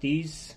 30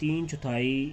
3/4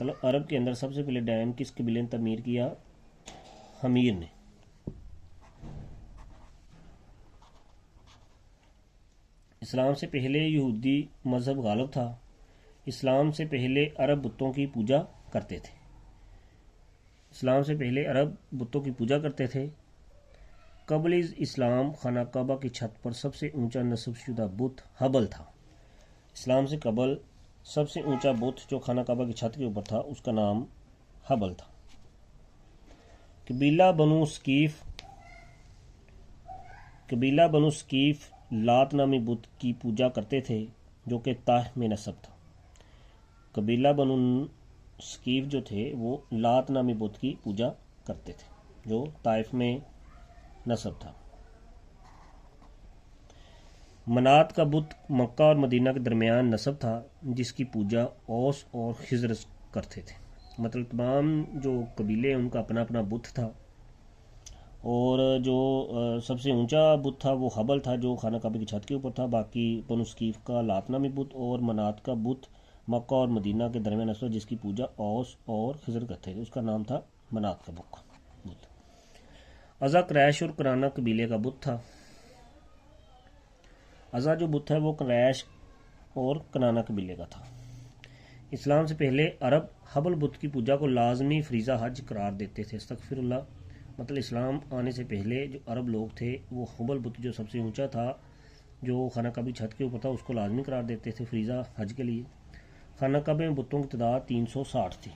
مطلب عرب کے اندر سب سے پہلے ڈیم کس قبیلے نے تعمیر کیا؟ حمیر نے۔ اسلام سے پہلے یہودی مذہب غالب تھا۔ اسلام سے پہلے عرب بتوں کی پوجا کرتے تھے۔ اسلام سے پہلے عرب بتوں کی پوجا کرتے تھے۔ قبل اسلام خانہ کعبہ کی چھت پر سب سے اونچا نصب شدہ بت حبل تھا۔ اسلام سے قبل سب سے اونچا بت جو خانہ کعبہ کی چھت کے اوپر تھا اس کا نام حبل تھا۔ قبیلہ بنو ثقیف لات نامی بت کی پوجا کرتے تھے جو کہ طائف میں نسب تھا۔ قبیلہ بنو ثقیف جو تھے وہ لات نامی بت کی پوجا کرتے تھے جو طائف میں نسب تھا۔ منات کا بت مکہ اور مدینہ کے درمیان نسب تھا جس کی پوجا اوس اور خزرج کرتے تھے۔ مطلب تمام جو قبیلے ان کا اپنا اپنا بت تھا، اور جو سب سے اونچا بت تھا وہ حبل تھا جو خانہ کعبہ کی چھت کے اوپر تھا۔ باقی بنو ثقیف کا لات نامی بت اور منات کا بت مکہ اور مدینہ کے درمیان نسب جس کی پوجا اوس اور خزر کرتے تھے، اس کا نام تھا منات کا بت۔ عزا قریش اور کنانہ قبیلے کا بت تھا۔ عزا جو بت ہے وہ قریش اور کنانہ قبیلے کا تھا۔ اسلام سے پہلے عرب حبل بت کی پوجا کو لازمی فریضہ حج قرار دیتے تھے۔ استغفر اللہ، مطلب اسلام آنے سے پہلے جو عرب لوگ تھے وہ حبل بت جو سب سے اونچا تھا جو خانہ کعبہ چھت کے اوپر تھا اس کو لازمی قرار دیتے تھے فریضہ حج کے لیے۔ خانہ کعبہ میں بتوں کی تعداد 360 تھی۔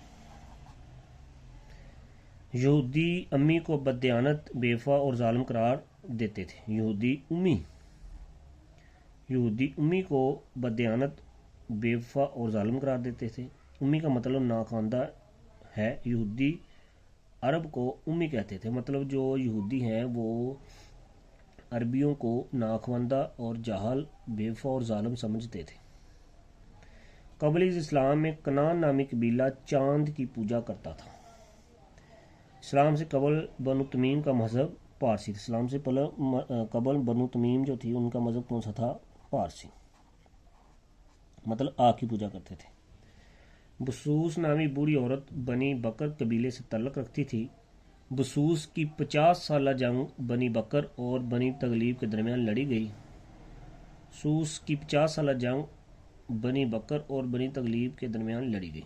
یہودی امی کو بددیانت، بے وفا اور ظالم قرار دیتے تھے۔ یہودی امی کو بددیانت، بے وفا اور ظالم قرار دیتے تھے۔ امی کا مطلب ناخواندہ ہے۔ یہودی عرب کو امی کہتے تھے، مطلب جو یہودی ہیں وہ عربیوں کو ناخواندہ اور جاہل، بے وفا اور ظالم سمجھتے تھے۔ قبل اسلام میں کنان نامی قبیلہ چاند کی پوجا کرتا تھا۔ اسلام سے قبل بنو تمیم کا مذہب پارسی تھا۔ اسلام سے قبل بنو تمیم جو تھی ان کا مذہب کون سا تھا؟ پارسی، مطلب آگ کی پوجا کرتے تھے۔ بسوس نامی بوڑھی عورت بنی بکر قبیلے سے تعلق رکھتی تھی۔ بسوس کی 50 سالہ جنگ بنی بکر اور بنی تغلیب کے درمیان لڑی گئی۔ سوس کی 50 سالہ جنگ بنی بکر اور بنی تغلیب کے درمیان لڑی گئی۔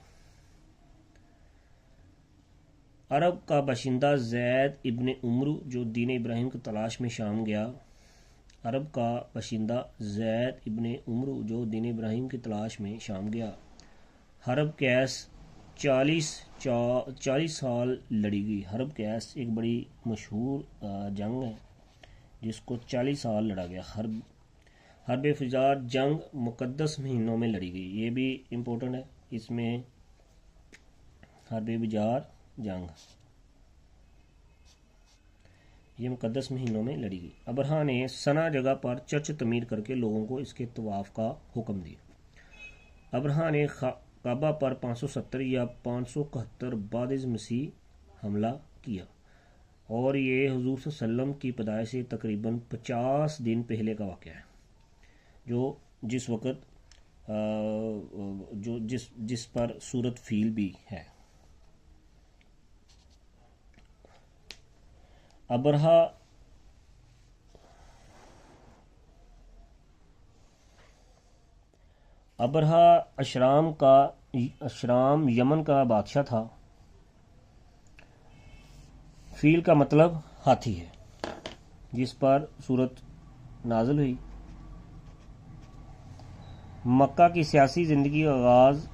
عرب کا باشندہ زید ابن عمرو جو دین ابراہیم کی تلاش میں شام گیا۔ عرب کا باشندہ زید ابن عمرو جو دین ابراہیم کی تلاش میں شام گیا۔ حرب کیس 40 سال لڑی گئی۔ حرب کیس ایک بڑی مشہور جنگ ہے جس کو 40 سال لڑا گیا۔ حرب فجار جنگ مقدس مہینوں میں لڑی گئی، یہ بھی امپورٹنٹ ہے اس میں۔ حرب فجار جنگ یہ مقدس مہینوں میں لڑی گئی۔ ابرہہ نے سنا جگہ پر چرچ تعمیر کر کے لوگوں کو اس کے طواف کا حکم دیا۔ ابرہہ نے کعبہ پر 570 یا 571 بعد از مسیح حملہ کیا، اور یہ حضور صلی اللہ علیہ وسلم کی پیدائش سے تقریباً 50 دن پہلے کا واقعہ ہے، جس پر سورۃ فیل بھی ہے۔ ابرہہ اشرام یمن کا بادشاہ تھا۔ فیل کا مطلب ہاتھی ہے، جس پر سورت نازل ہوئی۔ مکہ کی سیاسی زندگی کا آغاز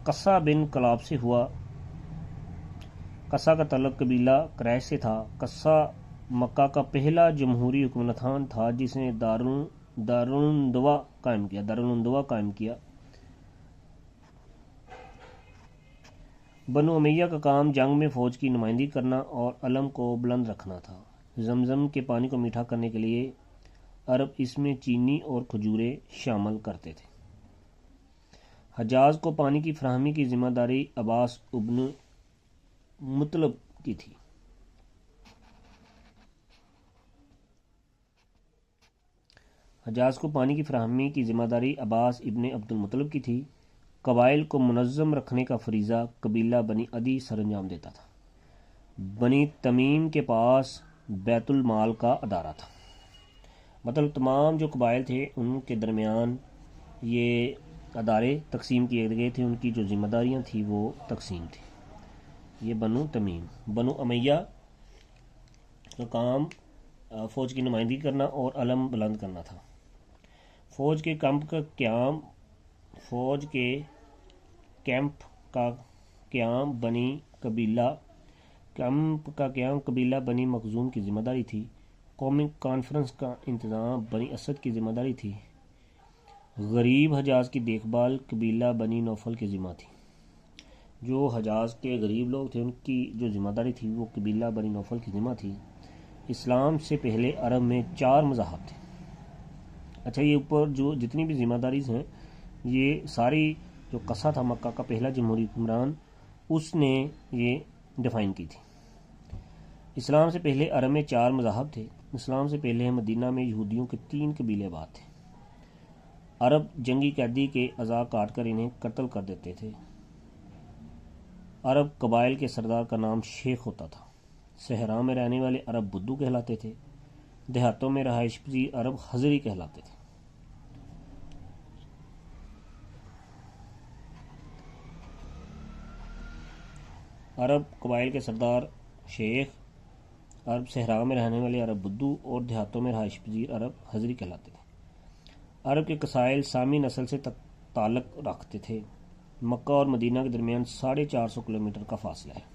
قصہ بن کلاب سے ہوا۔ قصہ کا تعلق قبیلہ قریش سے تھا۔ قصہ مکہ کا پہلا جمہوری حکمران تھا جس نے دارالندوا قائم کیا۔ بنو امیہ کا کام جنگ میں فوج کی نمائندگی کرنا اور علم کو بلند رکھنا تھا۔ زمزم کے پانی کو میٹھا کرنے کے لیے عرب اس میں چینی اور کھجوریں شامل کرتے تھے۔ حجاز کو پانی کی فراہمی کی ذمہ داری عباس ابن مطلب کی تھی۔ حجاز کو پانی کی فراہمی کی ذمہ داری عباس ابن عبد المطلب کی تھی۔ قبائل کو منظم رکھنے کا فریضہ قبیلہ بنی عدی سر انجام دیتا تھا۔ بنی تمیم کے پاس بیت المال کا ادارہ تھا، مطلب تمام جو قبائل تھے ان کے درمیان یہ ادارے تقسیم کیے گئے تھے، ان کی جو ذمہ داریاں تھیں وہ تقسیم تھی۔ یہ بنو تمیم، بنو امیہ کا کام فوج کی نمائندگی کرنا اور علم بلند کرنا تھا۔ فوج کے کیمپ کا قیام قبیلہ بنی مخزوم کی ذمہ داری تھی۔ قومی کانفرنس کا انتظام بنی اسد کی ذمہ داری تھی۔ غریب حجاز کی دیکھ بھال قبیلہ بنی نوفل کی ذمہ تھی۔ جو حجاز کے غریب لوگ تھے ان کی جو ذمہ داری تھی وہ قبیلہ بنی نوفل کی ذمہ تھی۔ اسلام سے پہلے عرب میں 4 مذاہب تھے۔ اچھا، یہ اوپر جو جتنی بھی ذمہ داریز ہیں یہ ساری جو قصہ تھا مکہ کا پہلا جمہوری حکمران اس نے یہ ڈیفائن کی تھی۔ اسلام سے پہلے عرب میں 4 مذاہب تھے۔ اسلام سے پہلے مدینہ میں یہودیوں کے 3 قبیلے آباد تھے۔ عرب جنگی قیدی کے اعضاء کاٹ کر انہیں قتل کر دیتے تھے۔ عرب قبائل کے سردار کا نام شیخ ہوتا تھا۔ صحرا میں رہنے والے عرب بدو کہلاتے تھے۔ دیہاتوں میں رہائش پذیر عرب حضری کہلاتے تھے۔ عرب قبائل کے سردار شیخ، عرب صحرا میں رہنے والے عرب بدو اور دیہاتوں میں رہائش پذیر عرب حضری کہلاتے تھے۔ عرب کے قبائل سامی نسل سے تعلق رکھتے تھے۔ مکہ اور مدینہ کے درمیان 450 کلومیٹر کا فاصلہ ہے۔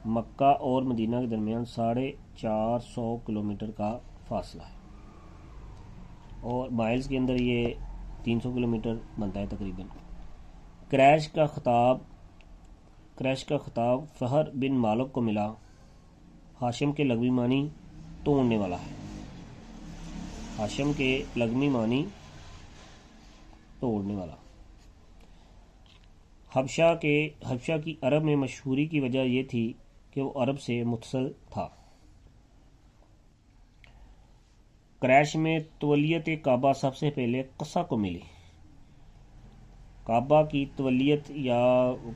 مکہ اور مدینہ کے درمیان 450 کلومیٹر کا فاصلہ ہے، اور مائلز کے اندر یہ 300 کلومیٹر بنتا ہے تقریباً۔ قریش کا خطاب فہر بن مالک کو ملا۔ ہاشم کے لغوی معنی توڑنے والا ہے۔ ہاشم کے لغوی معنی توڑنے والا۔ حبشہ کی عرب میں مشہوری کی وجہ یہ تھی کہ وہ عرب سے متصل تھا۔ قریش میں تولیت کعبہ سب سے پہلے قصہ کو ملی۔ کعبہ کی تولیت یا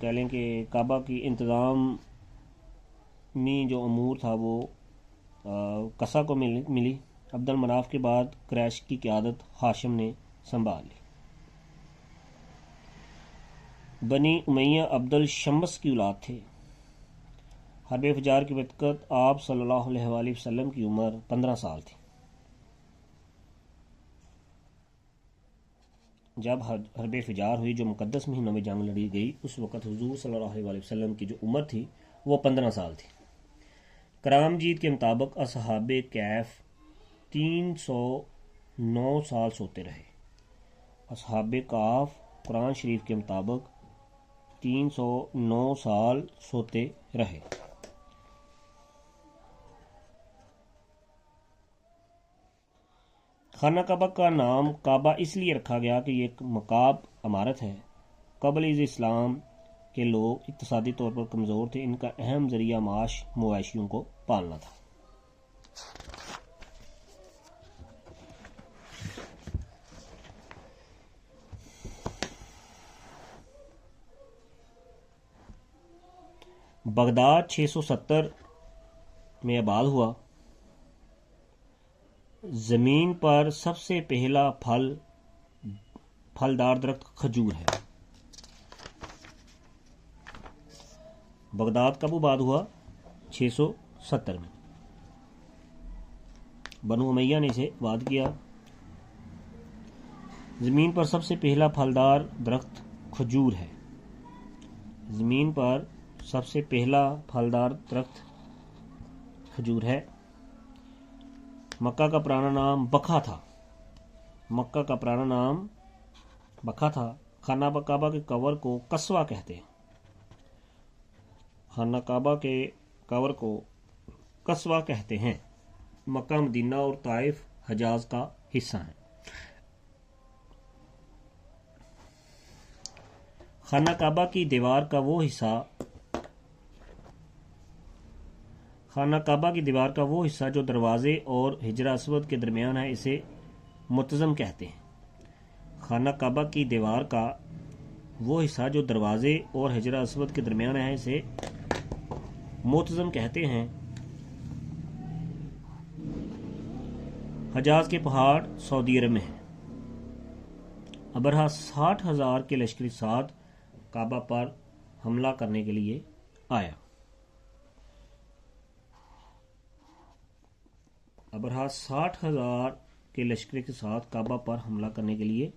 کہہ لیں کہ کعبہ کی انتظام میں جو امور تھا وہ قصہ کو ملی۔ عبد المناف کے بعد قریش کی قیادت ہاشم نے سنبھال لی۔ بنی امیہ عبد الشمس کی اولاد تھے۔ حرب فجار کے وقت آپ صلی اللہ علیہ وآلہ وسلم کی عمر 15 سال تھی۔ جب حرب فجار ہوئی جو مقدس مہینوں میں جنگ لڑی گئی، اس وقت حضور صلی اللہ علیہ وآلہ وسلم کی جو عمر تھی وہ 15 سال تھی۔ کرام جیت کے مطابق اصحاب کہف 309 سال سوتے رہے۔ اصحاب کہف قرآن شریف کے مطابق 309 سال سوتے رہے۔ خانہ کعبہ کا نام کعبہ اس لیے رکھا گیا کہ یہ ایک مکعب عمارت ہے۔ قبل از اسلام کے لوگ اقتصادی طور پر کمزور تھے۔ ان کا اہم ذریعہ معاش مویشیوں کو پالنا تھا۔ بغداد 670 میں آباد ہوا۔ زمین پر سب سے پہلا پھلدار درخت کھجور ہے۔ بغداد کب آباد ہوا؟ 670 میں۔ بنو امیہ نے اسے آباد کیا۔ زمین پر سب سے پہلا پھلدار درخت کھجور ہے۔ زمین پر سب سے پہلا پھلدار درخت کھجور ہے۔ مکہ کا پرانا نام بکھا تھا۔ مکہ کا پرانا نام بکھا تھا۔ خانہ کعبہ کے کور کو قصوہ کہتے ہیں۔ خانہ کعبہ کے کور کو قصوہ کہتے ہیں۔ مکہ، مدینہ اور طائف حجاز کا حصہ ہیں۔ خانہ کعبہ کی دیوار کا وہ حصہ جو دروازے اور حجر اسود کے درمیان ہے اسے متزم کہتے ہیں۔ خانہ کعبہ کی دیوار کا وہ حصہ جو دروازے اور حجر اسود کے درمیان ہے اسے موتزم کہتے ہیں۔ حجاز کے پہاڑ سعودی عرب میں ہیں۔ ابرہہ 60,000 کے لشکر ساتھ کعبہ پر حملہ کرنے کے لیے آیا۔ ابرہہ 60,000 کے لشکر کے ساتھ کعبہ پر حملہ کرنے کے لیے